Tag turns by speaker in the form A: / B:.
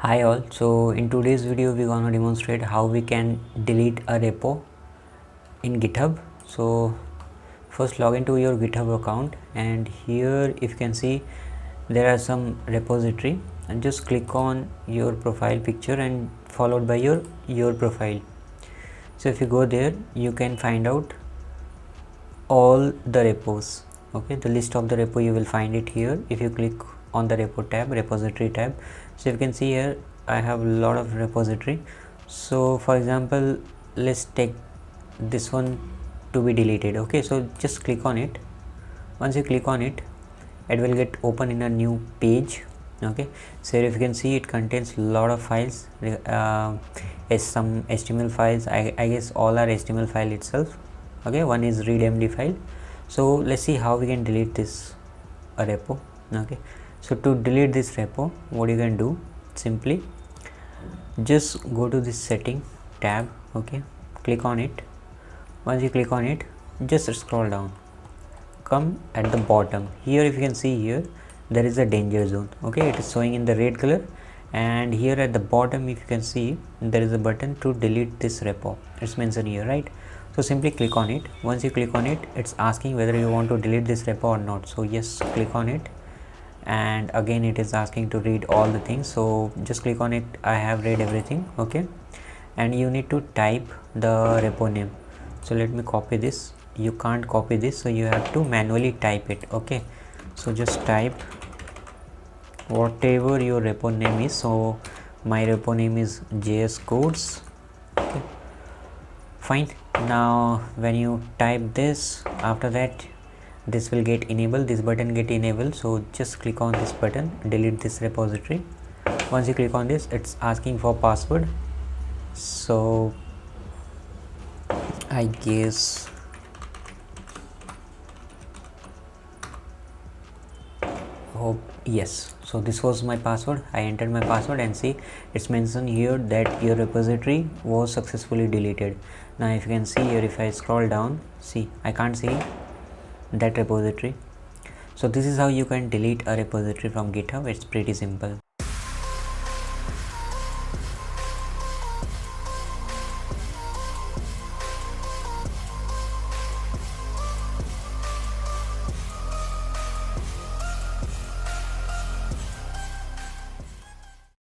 A: Hi all, so in today's video we're gonna demonstrate how we can delete a repo in GitHub. So first log into your GitHub account, and here if you can see there are some repository, and just click on your profile picture and followed by your profile. So if you go there, you can find out all the repos. Okay, the list of the repo you will find it here if you click on the repo tab, repository tab. So you can see here I have a lot of repository. So for example, let's take this one to be deleted. Okay, so just click on it. Once you click on it, it will get open in a new page. Okay, so if you can see, it contains a lot of files, some HTML files. I guess all are HTML file itself. Okay, one is readmd file. So let's see how we can delete this repo. Okay, so to delete this repo, what you can do, simply just go to this setting tab. Okay, click on it. Once you click on it, just scroll down, come at the bottom here. If you can see here, there is a danger zone. Okay, it is showing in the red color, and here at the bottom, if you can see, there is a button to delete this repo. It's mentioned here, right? So simply click on it. Once you click on it, it's asking whether you want to delete this repo or not. So yes, click on it, and again it is asking to read all the things. So just click on it. I have read everything. Okay, and you need to type the repo name. So let me copy this. You can't copy this, so you have to manually type it. Okay, so just type whatever your repo name is. So my repo name is JS codes. Okay, fine. Now when you type this, after that this will get enabled, this button get enabled. So just click on this button, delete this repository. Once you click on this, it's asking for password. So I guess yes, so this was my password. I entered my password, and see, it's mentioned here that your repository was successfully deleted. Now if you can see here, if I scroll down, see, I can't see that repository. So this is how you can delete a repository from GitHub. It's pretty simple.